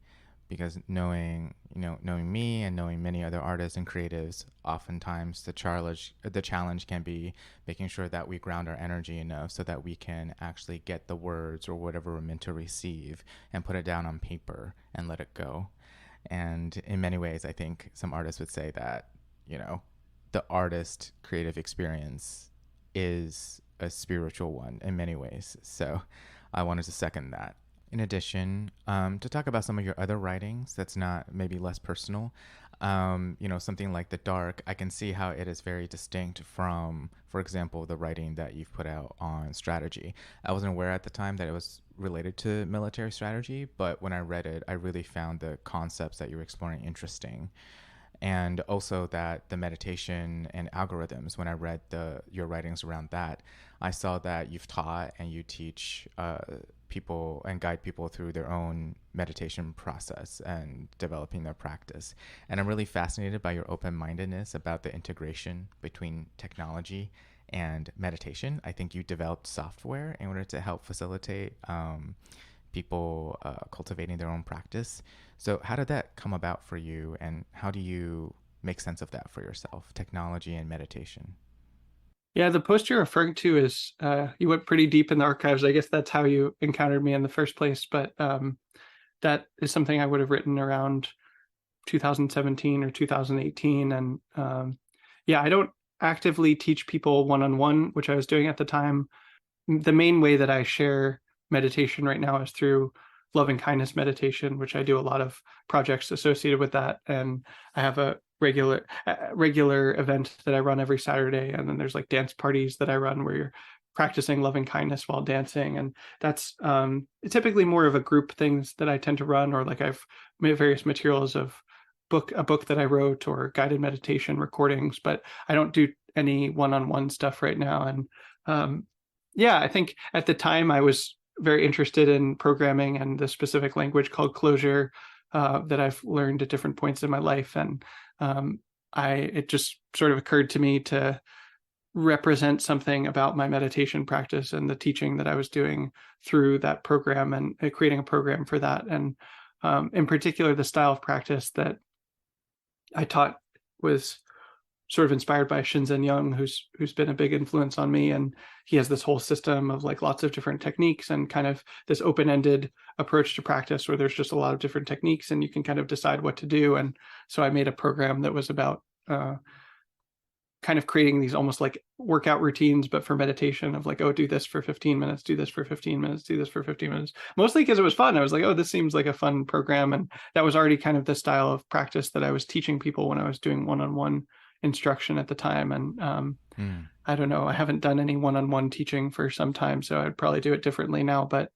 because knowing me and knowing many other artists and creatives, oftentimes the challenge can be making sure that we ground our energy enough so that we can actually get the words or whatever we're meant to receive and put it down on paper and let it go. And in many ways, I think some artists would say that, the artist creative experience is a spiritual one in many ways. So I wanted to second that. In addition, to talk about some of your other writings that's not maybe less personal, something like The Dark, I can see how it is very distinct from, for example, the writing that you've put out on strategy. I wasn't aware at the time that it was related to military strategy, but when I read it, I really found the concepts that you were exploring interesting. And also that the meditation and algorithms, when I read your writings around that, I saw that you've taught and you teach people and guide people through their own meditation process and developing their practice. And I'm really fascinated by your open-mindedness about the integration between technology and meditation. I think you developed software in order to help facilitate people cultivating their own practice. So, how did that come about for you, and how do you make sense of that for yourself, technology and meditation? Yeah, the post you're referring to is you went pretty deep in the archives. I guess that's how you encountered me in the first place. But that is something I would have written around 2017 or 2018. And yeah, I don't actively teach people one-on-one, which I was doing at the time. The main way that I share meditation right now is through loving kindness meditation, which I do a lot of projects associated with that. And I have a regular event that I run every Saturday. And then there's like dance parties that I run where you're practicing loving kindness while dancing. And that's typically more of a group things that I tend to run, or like I've made various materials of a book that I wrote or guided meditation recordings, but I don't do any one-on-one stuff right now. And yeah, I think at the time I was very interested in programming and the specific language called Clojure that I've learned at different points in my life. And it just sort of occurred to me to represent something about my meditation practice and the teaching that I was doing through that program, and creating a program for that. And in particular, the style of practice that I taught was sort of inspired by Shinzen Young, who's been a big influence on me. And he has this whole system of like lots of different techniques and kind of this open-ended approach to practice where there's just a lot of different techniques and you can kind of decide what to do. And so I made a program that was about kind of creating these almost like workout routines, but for meditation, of like, oh, do this for 15 minutes, do this for 15 minutes, do this for 15 minutes, mostly because it was fun. I was like, oh, this seems like a fun program. And that was already kind of the style of practice that I was teaching people when I was doing one-on-one instruction at the time. And I don't know, I haven't done any one-on-one teaching for some time, so I'd probably do it differently now. But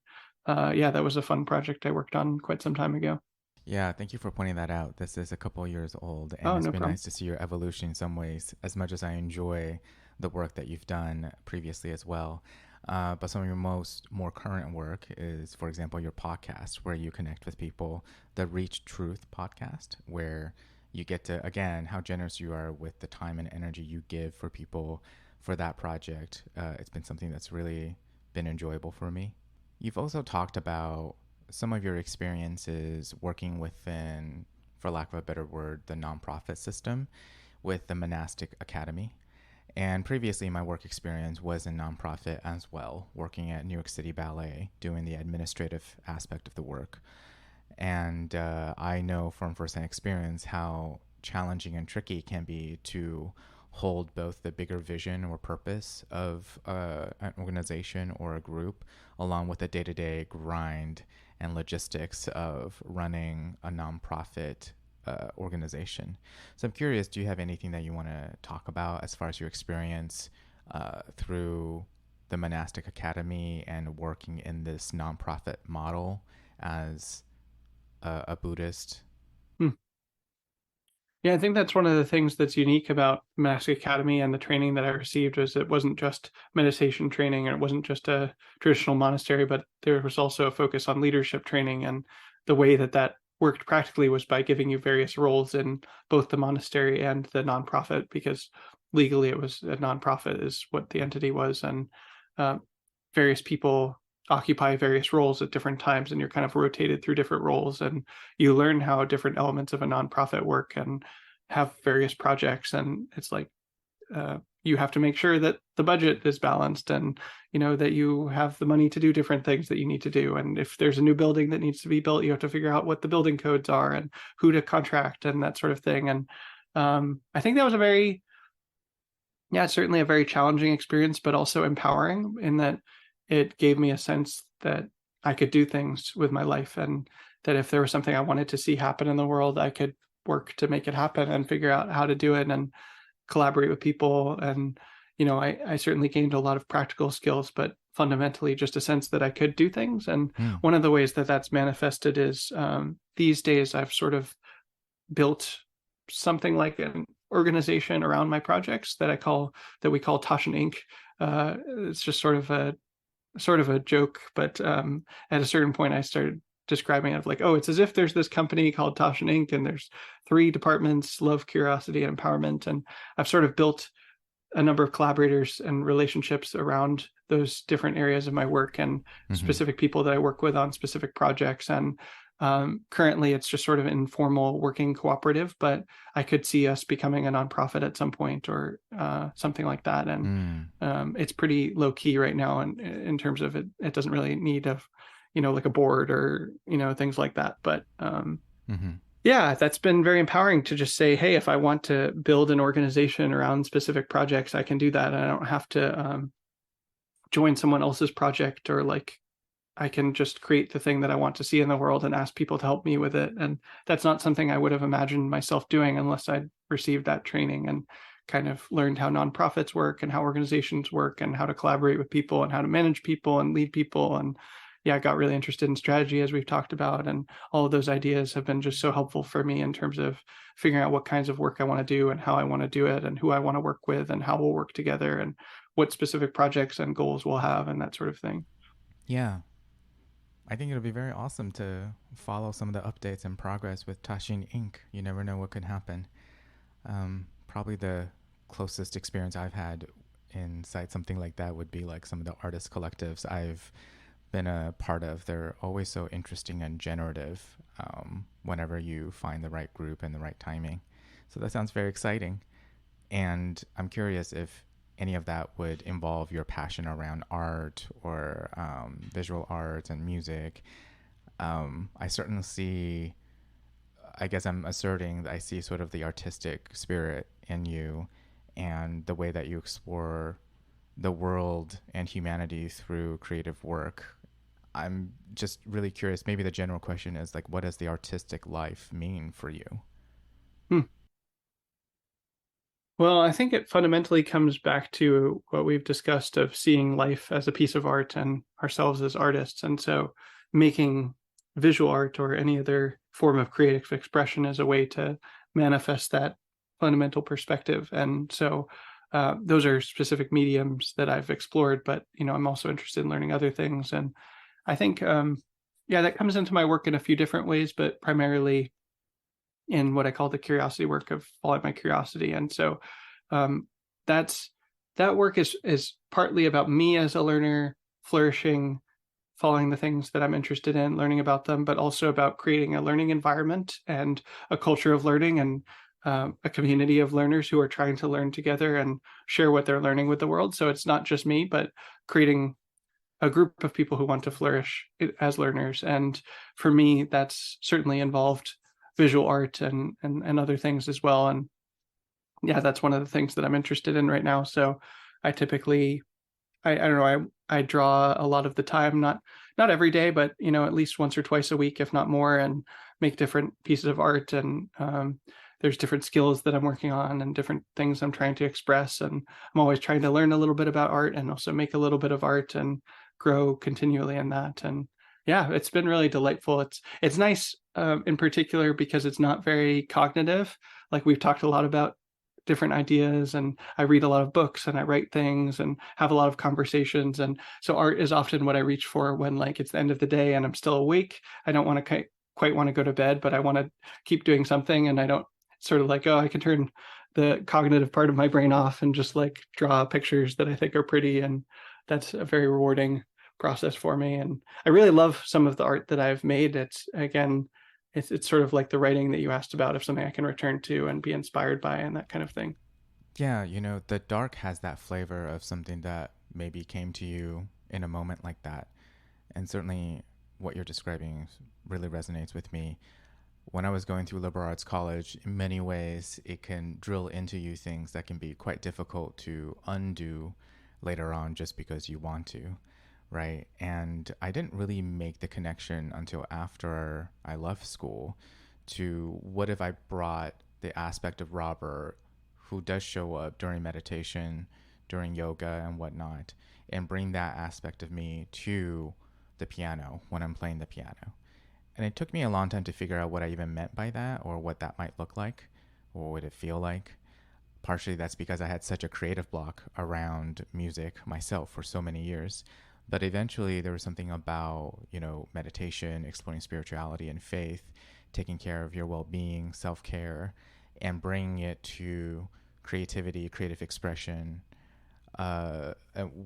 yeah, that was a fun project I worked on quite some time ago. Yeah, thank you for pointing that out. This is a couple of years old, and Oh, it's no been problem. nice to see your evolution in some ways, as much as I enjoy the work that you've done previously as well. But some of your more current work is, for example, your podcast, where you connect with people, the Reach Truth podcast, where you get to, again, how generous you are with the time and energy you give for people for that project. It's been something that's really been enjoyable for me. You've also talked about some of your experiences working within, for lack of a better word, the nonprofit system with the monastic academy. And previously, my work experience was in nonprofit as well, working at New York City Ballet, doing the administrative aspect of the work. And I know from firsthand experience how challenging and tricky it can be to hold both the bigger vision or purpose of an organization or a group, along with the day-to-day grind and logistics of running a nonprofit organization. So I'm curious, do you have anything that you want to talk about as far as your experience through the monastic academy and working in this nonprofit model as a Buddhist? Yeah, I think that's one of the things that's unique about Monastic Academy and the training that I received, was it wasn't just meditation training, and it wasn't just a traditional monastery, but there was also a focus on leadership training. And the way that that worked practically was by giving you various roles in both the monastery and the nonprofit, because legally it was a nonprofit is what the entity was. And various people occupy various roles at different times, and you're kind of rotated through different roles, and you learn how different elements of a nonprofit work and have various projects. And it's like you have to make sure that the budget is balanced, and that you have the money to do different things that you need to do. And if there's a new building that needs to be built, you have to figure out what the building codes are and who to contract and that sort of thing. And I think that was certainly a very challenging experience, but also empowering, in that it gave me a sense that I could do things with my life, and that if there was something I wanted to see happen in the world, I could work to make it happen and figure out how to do it and collaborate with people. And, I certainly gained a lot of practical skills, but fundamentally just a sense that I could do things. And one of the ways that that's manifested is these days I've sort of built something like an organization around my projects that we call Tasshin Inc. It's just sort of a joke, but at a certain point I started describing it like, oh, it's as if there's this company called Tasshin Inc. and there's 3 departments: love, curiosity, and empowerment. And I've sort of built a number of collaborators and relationships around those different areas of my work and specific people that I work with on specific projects. And currently it's just sort of an informal working cooperative, but I could see us becoming a nonprofit at some point or something like that. And it's pretty low key right now in terms of it doesn't really need like a board or, things like that. But yeah, that's been very empowering to just say, hey, if I want to build an organization around specific projects, I can do that. And I don't have to join someone else's project, or like I can just create the thing that I want to see in the world and ask people to help me with it. And that's not something I would have imagined myself doing unless I'd received that training and kind of learned how nonprofits work and how organizations work and how to collaborate with people and how to manage people and lead people. And yeah, I got really interested in strategy, as we've talked about. And all of those ideas have been just so helpful for me in terms of figuring out what kinds of work I want to do and how I want to do it and who I want to work with and how we'll work together and what specific projects and goals we'll have and that sort of thing. Yeah. I think it'll be very awesome to follow some of the updates and progress with Tasshin Inc. You never know what could happen. Probably the closest experience I've had inside something like that would be like some of the artist collectives I've been a part of. They're always so interesting and generative whenever you find the right group and the right timing. So that sounds very exciting. And I'm curious if any of that would involve your passion around art or visual art and music. I certainly see, I guess I'm asserting that I see sort of the artistic spirit in you and the way that you explore the world and humanity through creative work. I'm just really curious. Maybe the general question is like, what does the artistic life mean for you? Hmm. Well, I think it fundamentally comes back to what we've discussed of seeing life as a piece of art and ourselves as artists. And so making visual art or any other form of creative expression as a way to manifest that fundamental perspective. And so those are specific mediums that I've explored, but, I'm also interested in learning other things. And I think, yeah, that comes into my work in a few different ways, but primarily in what I call the curiosity work of following my curiosity. And so that work is partly about me as a learner flourishing, following the things that I'm interested in, learning about them, but also about creating a learning environment and a culture of learning and a community of learners who are trying to learn together and share what they're learning with the world. So it's not just me, but creating a group of people who want to flourish as learners. And for me, that's certainly involved visual art and other things as well. And yeah, that's one of the things that I'm interested in right now. So I typically, I don't know, I draw a lot of the time, not every day, but at least once or twice a week, if not more, and make different pieces of art. And there's different skills that I'm working on and different things I'm trying to express. And I'm always trying to learn a little bit about art and also make a little bit of art and grow continually in that. And yeah, it's been really delightful. It's nice in particular because it's not very cognitive. Like we've talked a lot about different ideas, and I read a lot of books and I write things and have a lot of conversations. And so art is often what I reach for when like it's the end of the day and I'm still awake. I don't want to quite want to go to bed, but I want to keep doing something. And I don't sort of like, oh, I can turn the cognitive part of my brain off and just like draw pictures that I think are pretty. And that's a very rewarding process for me. And I really love some of the art that I've made. It's sort of like the writing that you asked about, of something I can return to and be inspired by and that kind of thing. Yeah, the dark has that flavor of something that maybe came to you in a moment like that. And certainly what you're describing really resonates with me. When I was going through liberal arts college, in many ways, it can drill into you things that can be quite difficult to undo later on just because you want to, right? And I didn't really make the connection until after I left school to what if I brought the aspect of Robert, who does show up during meditation, during yoga and whatnot, and bring that aspect of me to the piano when I'm playing the piano. And it took me a long time to figure out what I even meant by that, or what that might look like, or what would it feel like. Partially that's because I had such a creative block around music myself for so many years. But eventually there was something about, meditation, exploring spirituality and faith, taking care of your well-being, self-care, and bringing it to creativity, creative expression, and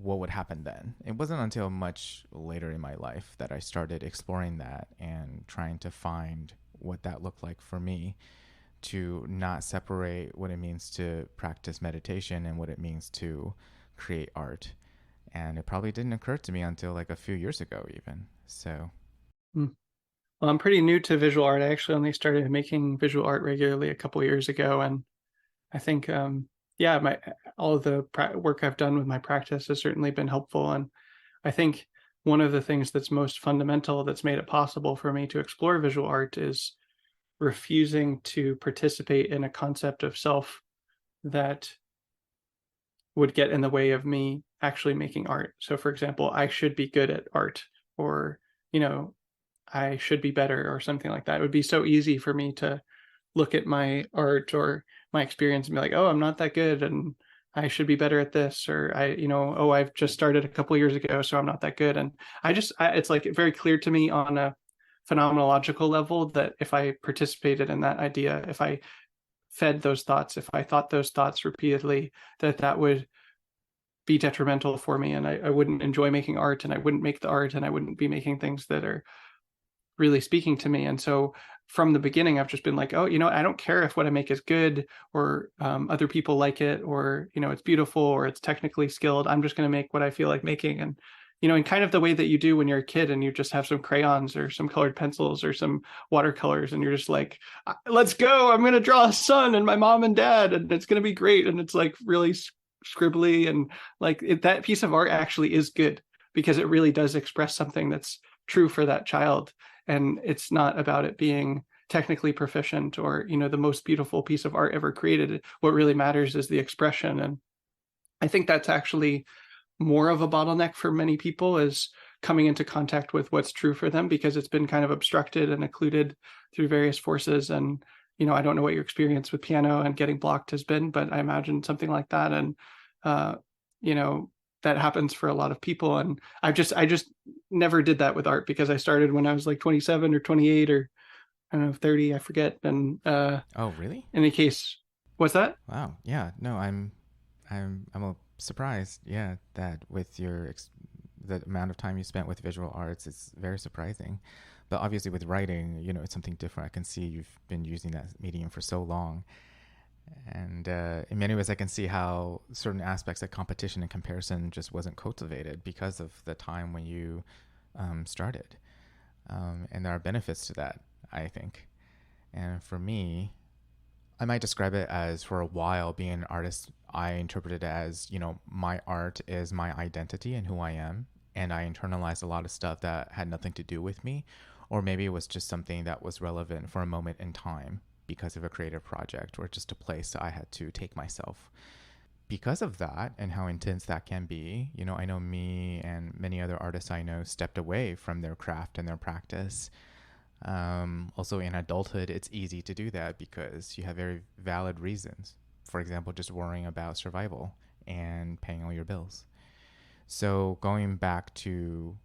what would happen then. It wasn't until much later in my life that I started exploring that and trying to find what that looked like for me, to not separate what it means to practice meditation and what it means to create art. And it probably didn't occur to me until like a few years ago, even. So, Hmm. Well, I'm pretty new to visual art. I actually only started making visual art regularly a couple of years ago, and I think, yeah, my all of the work I've done with my practice has certainly been helpful. And I think one of the things that's most fundamental that's made it possible for me to explore visual art is refusing to participate in a concept of self that would get in the way of me actually making art. So, for example, I should be good at art, or, you know, I should be better, or something like that. It would be so easy for me to look at my art or my experience and be like, oh, I'm not that good, and I should be better at this, or oh, I've just started a couple of years ago, so I'm not that good. And it's like very clear to me on a phenomenological level that if I participated in that idea, if I fed those thoughts, if I thought those thoughts repeatedly, that would be detrimental for me, and I wouldn't enjoy making art, and I wouldn't make the art, and I wouldn't be making things that are really speaking to me. And so from the beginning, I've just been like, oh, I don't care if what I make is good, or other people like it, or, it's beautiful, or it's technically skilled. I'm just going to make what I feel like making. And, in kind of the way that you do when you're a kid and you just have some crayons or some colored pencils or some watercolors, and you're just like, let's go, I'm going to draw a sun and my mom and dad, and it's going to be great. And it's like really scribbly, and like that piece of art actually is good because it really does express something that's true for that child. And it's not about it being technically proficient or, the most beautiful piece of art ever created. What really matters is the expression. And I think that's actually more of a bottleneck for many people, is coming into contact with what's true for them, because it's been kind of obstructed and occluded through various forces. And, I don't know what your experience with piano and getting blocked has been, but I imagine something like that. And, that happens for a lot of people. And I just never did that with art, because I started when I was like 27 or 28, or I don't know, 30, I forget. And oh, really? in any case, what's that? Wow. Yeah. No, I'm a surprised. Yeah, that with the amount of time you spent with visual arts, it's very surprising. But obviously, with writing, it's something different. I can see you've been using that medium for so long. And in many ways, I can see how certain aspects like competition and comparison just wasn't cultivated because of the time when you started. And there are benefits to that, I think. And for me, I might describe it as, for a while, being an artist, I interpreted it as, my art is my identity and who I am. And I internalized a lot of stuff that had nothing to do with me. Or maybe it was just something that was relevant for a moment in time because of a creative project, or just a place I had to take myself. Because of that and how intense that can be, I know me and many other artists I know stepped away from their craft and their practice. Also in adulthood, it's easy to do that because you have very valid reasons. For example, just worrying about survival and paying all your bills. So going back to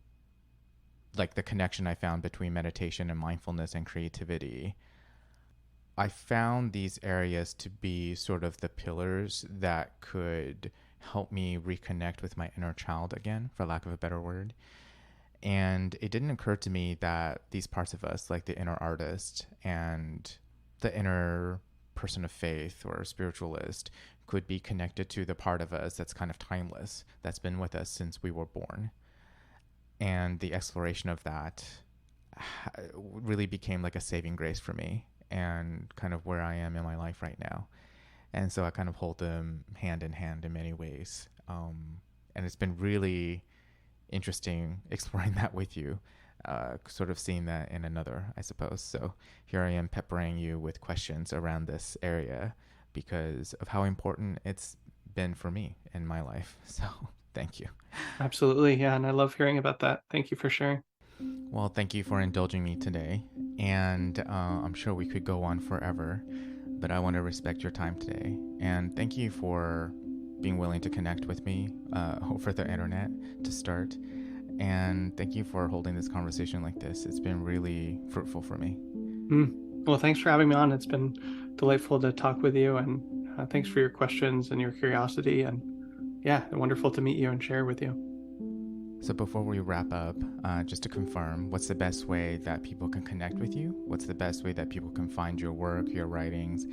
like the connection I found between meditation and mindfulness and creativity, I found these areas to be sort of the pillars that could help me reconnect with my inner child again, for lack of a better word. And it didn't occur to me that these parts of us, like the inner artist and the inner person of faith or spiritualist, could be connected to the part of us that's kind of timeless, that's been with us since we were born. And the exploration of that really became like a saving grace for me, and kind of where I am in my life right now. And so I kind of hold them hand in hand in many ways. And it's been really interesting exploring that with you, sort of seeing that in another, I suppose. So here I am peppering you with questions around this area because of how important it's been for me in my life. So thank you. Absolutely. Yeah. And I love hearing about that. Thank you for sharing. Well, thank you for indulging me today. And I'm sure we could go on forever, but I want to respect your time today. And thank you for being willing to connect with me over the internet to start. And thank you for holding this conversation like this. It's been really fruitful for me. Well, thanks for having me on. It's been delightful to talk with you, and Thanks for your questions and your curiosity. And yeah, wonderful to meet you and share with you. So before we wrap up, just to confirm, what's the best way that people can connect with you? What's the best way that people can find your work, your writings,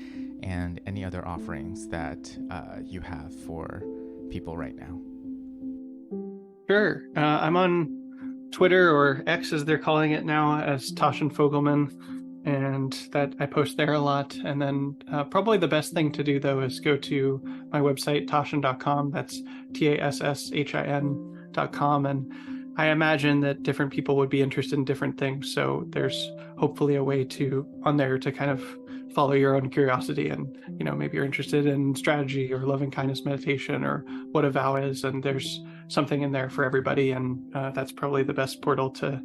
and any other offerings that you have for people right now? Sure. I'm on Twitter, or X as they're calling it now, as Tasshin Fogleman, and that I post there a lot. And then probably the best thing to do, though, is go to my website, Tasshin.com. That's TASSHIN.com. And I imagine that different people would be interested in different things. So there's hopefully a way on there to kind of follow your own curiosity. And, maybe you're interested in strategy or loving kindness meditation or what a vow is. And there's something in there for everybody. And that's probably the best portal to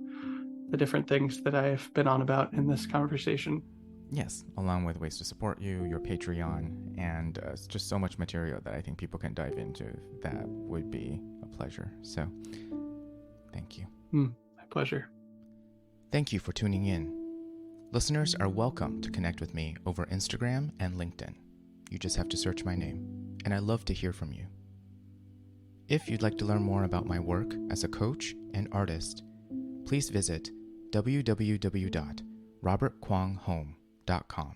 the different things that I've been on about in this conversation. Yes, along with ways to support you, your Patreon, and just so much material that I think people can dive into that would be a pleasure. So, thank you. My pleasure. Thank you for tuning in. Listeners are welcome to connect with me over Instagram and LinkedIn. You just have to search my name, and I love to hear from you. If you'd like to learn more about my work as a coach and artist, please visit www.robertkwonghome.com.